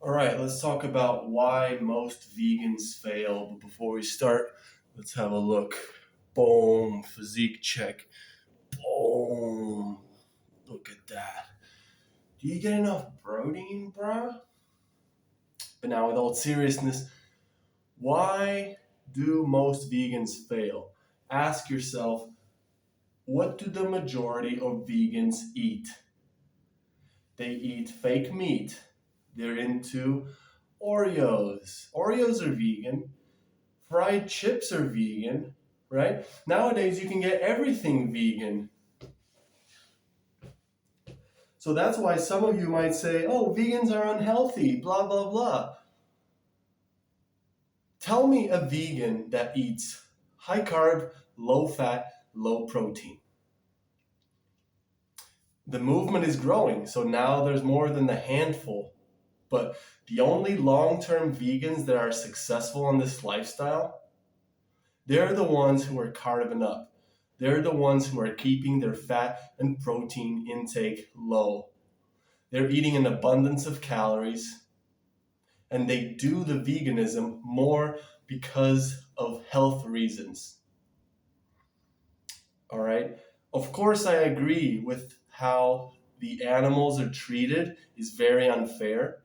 All right, let's talk about why most vegans fail. But before we start, let's have a look. Boom, physique check. Boom, look at that. Do you get enough protein, bruh? But now, with all seriousness, why do most vegans fail? Ask yourself, what do the majority of vegans eat? They eat fake meat. They're into Oreos. Oreos are vegan. Fried chips are vegan, right? Nowadays, you can get everything vegan. So that's why some of you might say, oh, vegans are unhealthy, blah, blah, blah. Tell me a vegan that eats high carb, low fat, low protein. The movement is growing, so now there's more than a handful. But the only long-term vegans that are successful in this lifestyle, they're the ones who are carving up. They're the ones who are keeping their fat and protein intake low. They're eating an abundance of calories, and they do the veganism more because of health reasons. All right? Of course, I agree with how the animals are treated is very unfair.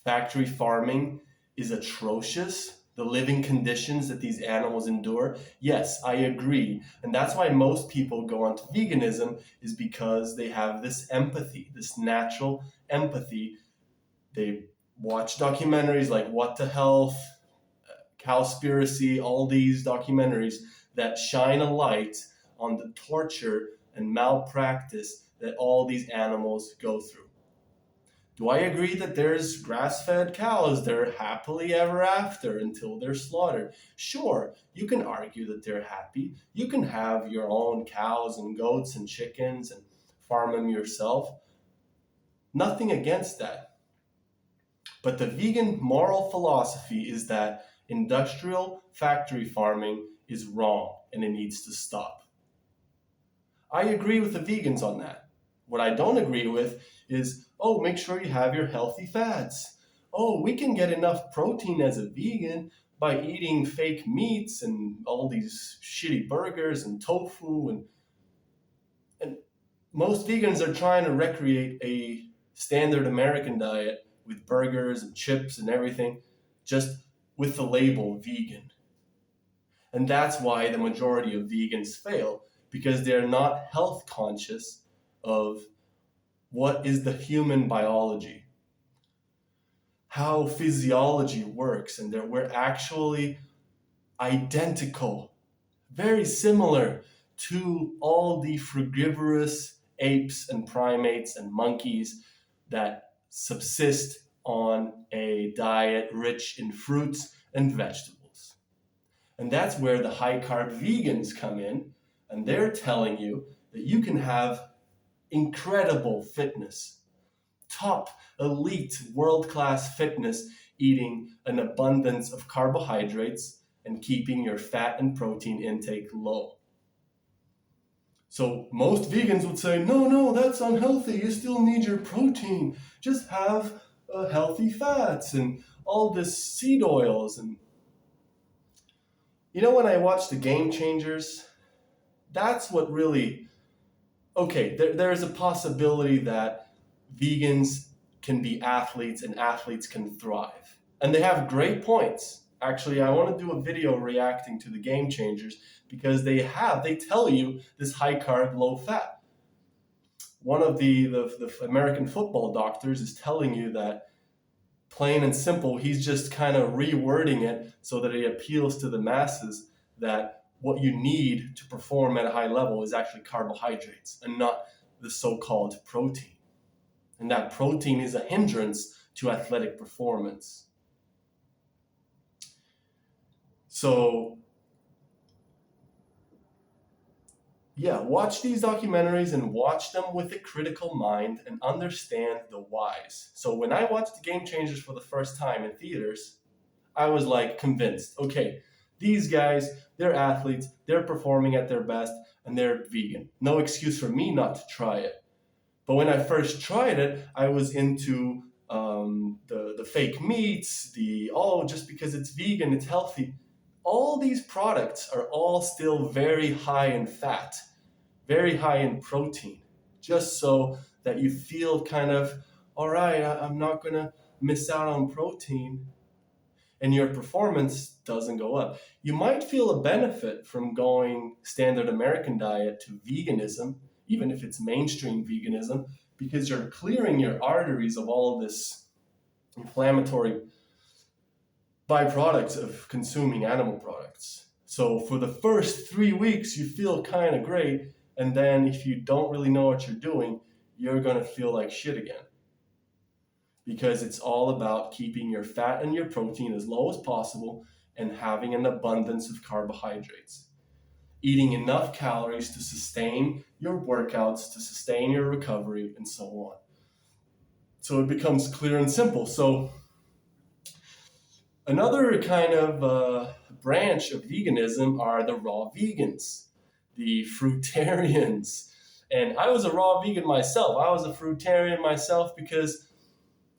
Factory farming is atrocious. The living conditions that these animals endure, yes, I agree. And that's why most people go onto veganism, is because they have this empathy, this natural empathy. They watch documentaries like What the Health, Cowspiracy, all these documentaries that shine a light on the torture and malpractice that all these animals go through. Do I agree that there's grass-fed cows that are happily ever after until they're slaughtered? Sure, you can argue that they're happy. You can have your own cows and goats and chickens and farm them yourself. Nothing against that. But the vegan moral philosophy is that industrial factory farming is wrong and it needs to stop. I agree with the vegans on that. What I don't agree with is, oh, make sure you have your healthy fats. Oh, we can get enough protein as a vegan by eating fake meats and all these shitty burgers and tofu. And most vegans are trying to recreate a standard American diet with burgers and chips and everything, just with the label vegan. And that's why the majority of vegans fail, because they're not health conscious of what is the human biology, how physiology works, and that we're actually identical, very similar to all the frugivorous apes and primates and monkeys that subsist on a diet rich in fruits and vegetables. And that's where the high carb vegans come in, and they're telling you that you can have incredible fitness, top elite world-class fitness, eating an abundance of carbohydrates and keeping your fat and protein intake low. So most vegans would say, no, that's unhealthy. You still need your protein. Just have healthy fats and all this seed oils. And when I watch the Game Changers, that's what really, okay, there is a possibility that vegans can be athletes and athletes can thrive. And they have great points. Actually, I want to do a video reacting to the Game Changers because they tell you this high carb, low fat. One of the American football doctors is telling you that, plain and simple, he's just kind of rewording it so that it appeals to the masses, that what you need to perform at a high level is actually carbohydrates and not the so-called protein. And that protein is a hindrance to athletic performance. So, yeah, watch these documentaries and watch them with a critical mind and understand the whys. So when I watched The Game Changers for the first time in theaters, I was like convinced, okay, these guys, they're athletes, they're performing at their best, and they're vegan. No excuse for me not to try it. But when I first tried it, I was into the fake meats, just because it's vegan, it's healthy. All these products are all still very high in fat, very high in protein, just so that you feel kind of, all right, I'm not going to miss out on protein, and your performance doesn't go up. You might feel a benefit from going standard American diet to veganism, even if it's mainstream veganism, because you're clearing your arteries of all of this inflammatory byproducts of consuming animal products. So for the first 3 weeks, you feel kind of great. And then if you don't really know what you're doing, you're going to feel like shit again. Because it's all about keeping your fat and your protein as low as possible and having an abundance of carbohydrates. Eating enough calories to sustain your workouts, to sustain your recovery, and so on. So it becomes clear and simple. So another kind of branch of veganism are the raw vegans, the fruitarians. And I was a raw vegan myself. I was a fruitarian myself because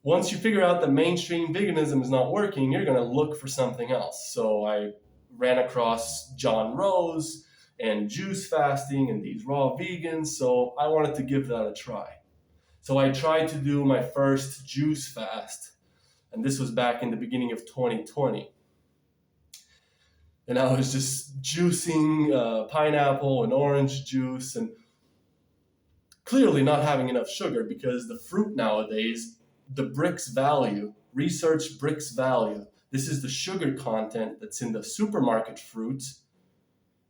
once you figure out that mainstream veganism is not working, you're going to look for something else. So I ran across John Rose and juice fasting and these raw vegans. So I wanted to give that a try. So I tried to do my first juice fast. And this was back in the beginning of 2020. And I was just juicing pineapple and orange juice and clearly not having enough sugar because the fruit nowadays, the Brix value, research Brix value, this is the sugar content that's in the supermarket fruits,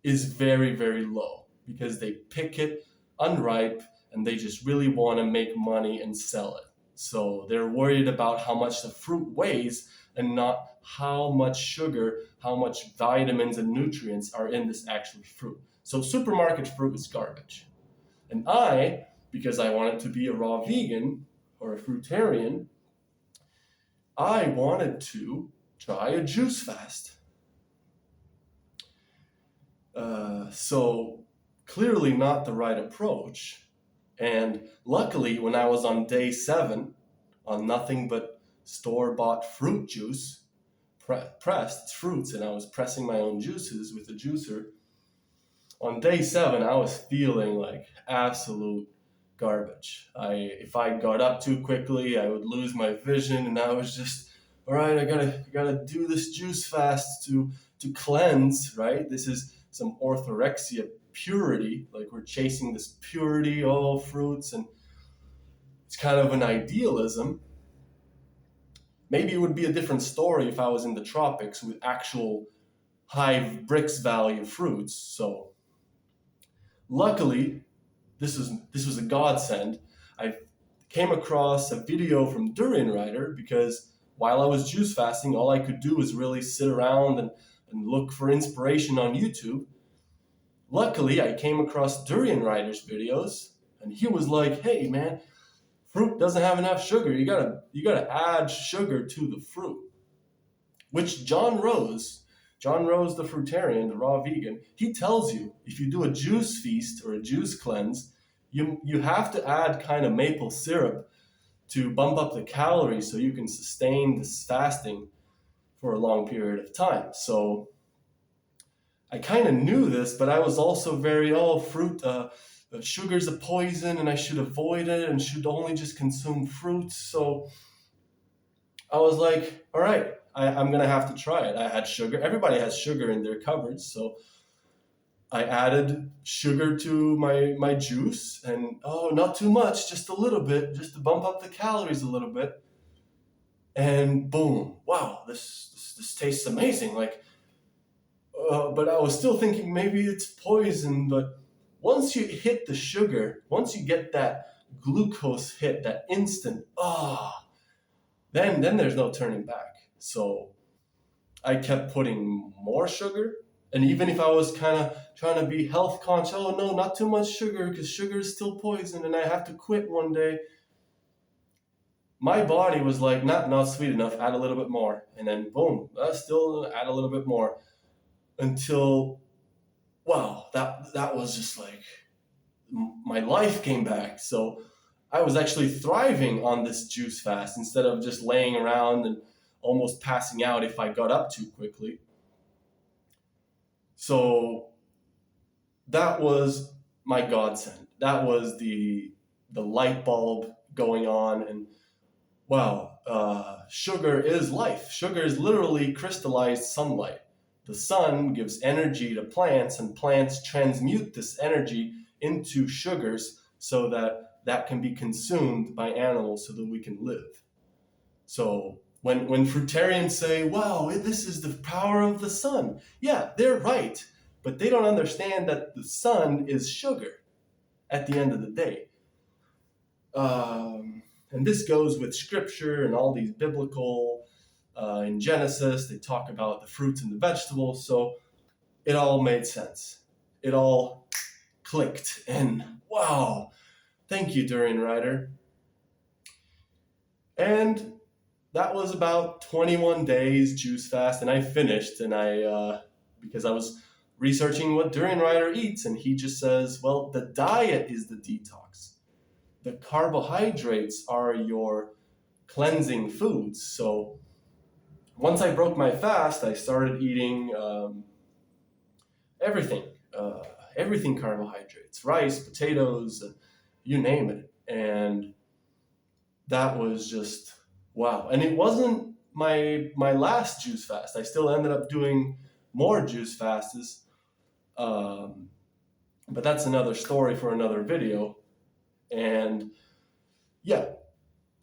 is very, very low because they pick it unripe and they just really want to make money and sell it. So they're worried about how much the fruit weighs and not how much sugar, how much vitamins and nutrients are in this actual fruit. So supermarket fruit is garbage. And I, because I wanted to be a raw vegan or a fruitarian, I wanted to try a juice fast. So clearly not the right approach. And luckily, when I was on day 7 on nothing but store-bought fruit juice, pressed, it's fruits, and I was pressing my own juices with a juicer, on day 7, I was feeling like absolute garbage. If I got up too quickly, I would lose my vision, and I was just, all right, I gotta do this juice fast to cleanse, right? This is some orthorexia purity, like we're chasing this purity, all fruits, and it's kind of an idealism. Maybe it would be a different story if I was in the tropics with actual high Brix value fruits. So luckily, this was a godsend. I came across a video from Durian Rider because while I was juice fasting, all I could do was really sit around and look for inspiration on YouTube. Luckily, I came across Durian Rider's videos, and he was like, "Hey, man, fruit doesn't have enough sugar. You gotta add sugar to the fruit." Which John Rose, the fruitarian, the raw vegan, he tells you if you do a juice feast or a juice cleanse, you have to add kind of maple syrup to bump up the calories so you can sustain this fasting for a long period of time. So I kind of knew this, but I was also very, fruit, sugar's a poison and I should avoid it and should only just consume fruits. So I was like, all right, I'm going to have to try it. I had sugar. Everybody has sugar in their cupboards. So I added sugar to my juice and, not too much, just a little bit, just to bump up the calories a little bit. And boom, wow, this tastes amazing. But I was still thinking maybe it's poison. But once you hit the sugar, once you get that glucose hit, that instant, then there's no turning back. So I kept putting more sugar. And even if I was kind of trying to be health conscious, no, not too much sugar because sugar is still poison and I have to quit one day. My body was like, not sweet enough, add a little bit more. And then boom, still add a little bit more. Until, wow, that was just like, my life came back. So I was actually thriving on this juice fast instead of just laying around and almost passing out if I got up too quickly. So that was my godsend. That was the light bulb going on, and wow, sugar is life. Sugar is literally crystallized sunlight. The sun gives energy to plants, and plants transmute this energy into sugars so that that can be consumed by animals so that we can live. So when fruitarians say, wow, this is the power of the sun, yeah, they're right. But they don't understand that the sun is sugar at the end of the day. And this goes with scripture and all these biblical, in Genesis, they talk about the fruits and the vegetables. So it all made sense. It all clicked. And wow, thank you, Durian Rider. And that was about 21 days juice fast. And I finished, and because I was researching what Durian Rider eats, and he just says, well, the diet is the detox. The carbohydrates are your cleansing foods. So once I broke my fast, I started eating everything, everything carbohydrates, rice, potatoes, you name it. And that was just wow. And it wasn't my last juice fast. I still ended up doing more juice fasts, but that's another story for another video. And yeah,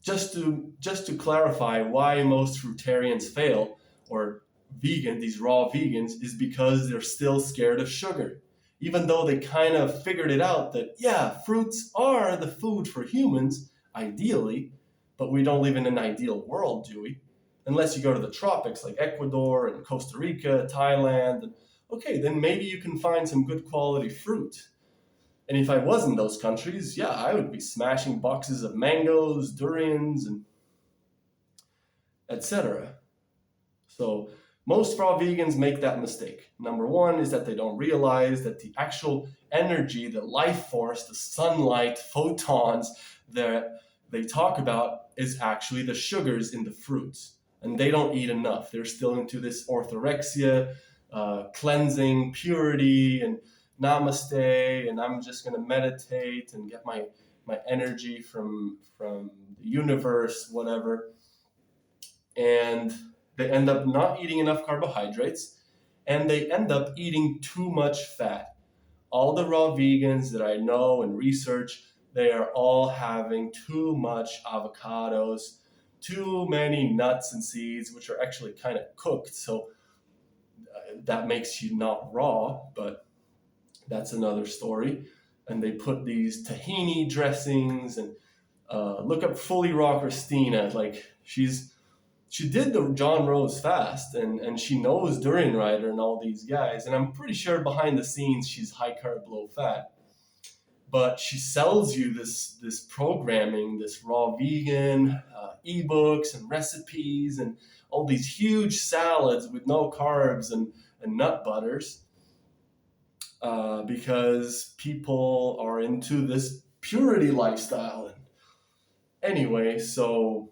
just to clarify why most fruitarians fail, or these raw vegans, is because they're still scared of sugar. Even though they kind of figured it out that, yeah, fruits are the food for humans, ideally, but we don't live in an ideal world, do we? Unless you go to the tropics like Ecuador and Costa Rica, Thailand, okay, then maybe you can find some good quality fruit. And if I was in those countries, yeah, I would be smashing boxes of mangoes, durians, and etc. So most raw vegans make that mistake. Number one is that they don't realize that the actual energy, the life force, the sunlight, photons that they talk about is actually the sugars in the fruits. And they don't eat enough. They're still into this orthorexia, cleansing, purity, and namaste, and I'm just going to meditate and get my energy from the universe, whatever. And they end up not eating enough carbohydrates, and they end up eating too much fat. All the raw vegans that I know and research, they are all having too much avocados, too many nuts and seeds, which are actually kind of cooked. So that makes you not raw, but that's another story. And they put these tahini dressings, and look up Fully Raw Christina. Like she did the John Rose fast, and she knows Durian Rider and all these guys. And I'm pretty sure behind the scenes she's high carb, low fat. But she sells you this programming, this raw vegan ebooks and recipes, and all these huge salads with no carbs and nut butters. Because people are into this purity lifestyle. And anyway, so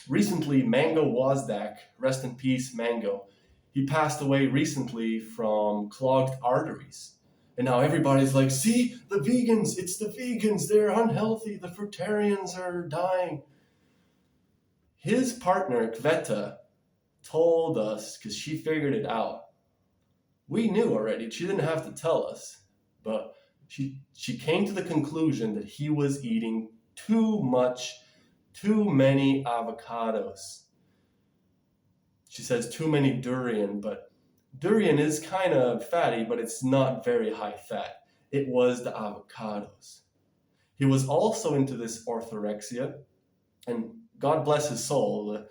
recently Mango Wozdak, rest in peace Mango, he passed away recently from clogged arteries. And now everybody's like, see, the vegans, it's the vegans, they're unhealthy, the fruitarians are dying. His partner, Kveta, told us, because she figured it out. We knew already, she didn't have to tell us, but she came to the conclusion that he was eating too many avocados. She says too many durian, but durian is kind of fatty, but it's not very high fat. It was the avocados. He was also into this orthorexia, and God bless his soul.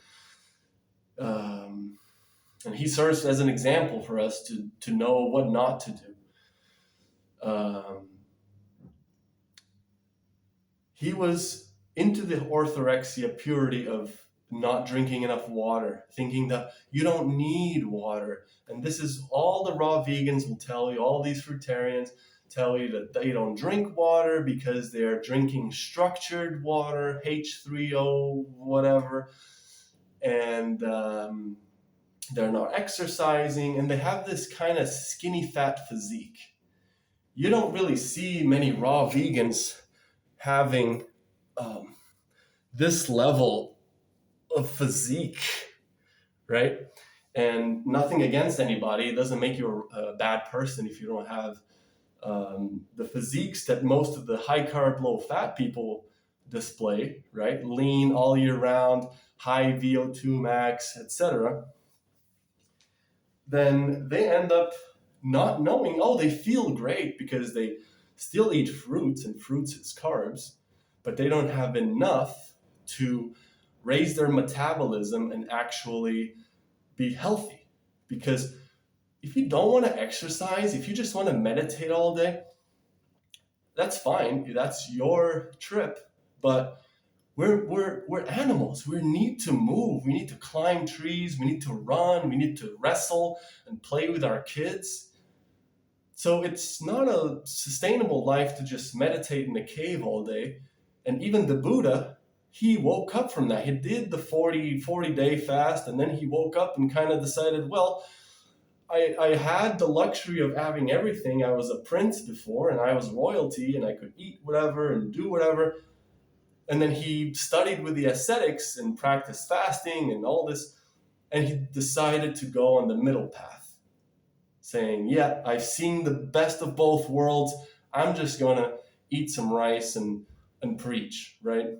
And he serves as an example for us to know what not to do. He was into the orthorexia purity of not drinking enough water, thinking that you don't need water. And this is all the raw vegans will tell you, all these fruitarians, tell you that they don't drink water because they're drinking structured water, H3O, whatever, and they're not exercising, and they have this kind of skinny fat physique. You don't really see many raw vegans having um, this level of physique, right? And nothing against anybody. It doesn't make you a bad person if you don't have the physiques that most of the high carb, low fat people display, right? Lean all year round, high VO2 max, etc. Then they end up not knowing, oh, they feel great because they still eat fruits, and fruits is carbs, but they don't have enough to raise their metabolism and actually be healthy. Because if you don't want to exercise, if you just want to meditate all day, that's fine. That's your trip. But we're animals. We need to move. We need to climb trees. We need to run. We need to wrestle and play with our kids. So it's not a sustainable life to just meditate in a cave all day. And even the Buddha, he woke up from that. He did the 40 day fast, and then he woke up and kind of decided, well, I had the luxury of having everything. I was a prince before, and I was royalty, and I could eat whatever and do whatever. And then he studied with the ascetics and practiced fasting and all this, and he decided to go on the middle path, saying, yeah, I've seen the best of both worlds. I'm just going to eat some rice and preach, right?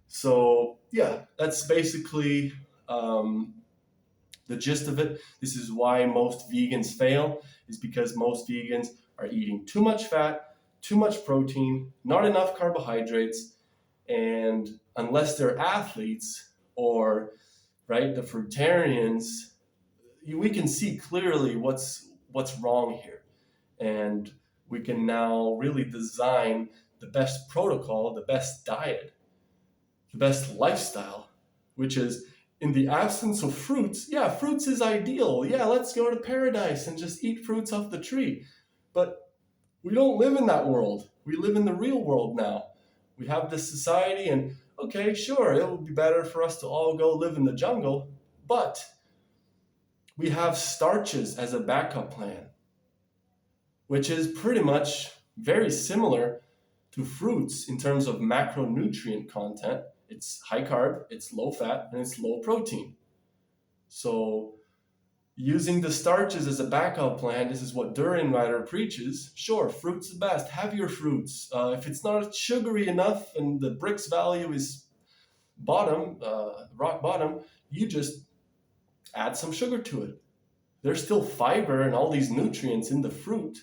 So, yeah, that's basically the gist of it. This is why most vegans fail, is because most vegans are eating too much fat, too much protein, not enough carbohydrates, and unless they're athletes or, right, the fruitarians, we can see clearly what's wrong here. And we can now really design the best protocol, the best diet, the best lifestyle, which is in the absence of fruits. Yeah, fruits is ideal. Yeah, let's go to paradise and just eat fruits off the tree. But we don't live in that world. We live in the real world now. We have this society, and okay, sure, it would be better for us to all go live in the jungle, but we have starches as a backup plan, which is pretty much very similar to fruits in terms of macronutrient content. It's high carb, it's low fat, and it's low protein. So using the starches as a backup plan, this is what Durian Rider preaches. Sure, fruit's the best. Have your fruits. If it's not sugary enough and the Brix value is rock bottom, you just add some sugar to it. There's still fiber and all these nutrients in the fruit.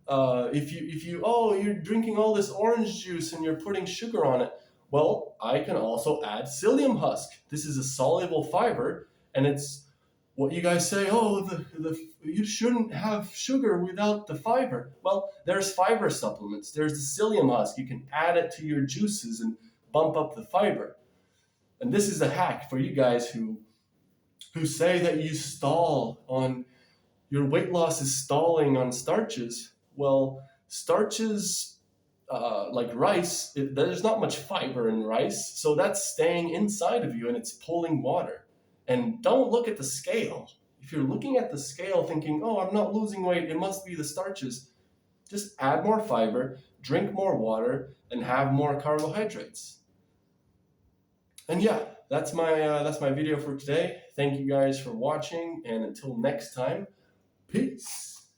If you're drinking all this orange juice and you're putting sugar on it, well, I can also add psyllium husk. This is a soluble fiber, and it's what you guys say, oh, you shouldn't have sugar without the fiber. Well, there's fiber supplements. There's the psyllium husk. You can add it to your juices and bump up the fiber. And this is a hack for you guys who say that you stall on, your weight loss is stalling on starches. Well, starches, like rice, there's not much fiber in rice, so that's staying inside of you and it's pulling water. And don't look at the scale. If you're looking at the scale thinking, oh, I'm not losing weight, it must be the starches, just add more fiber, drink more water, and have more carbohydrates. And yeah, that's my video for today. Thank you guys for watching, and until next time, peace.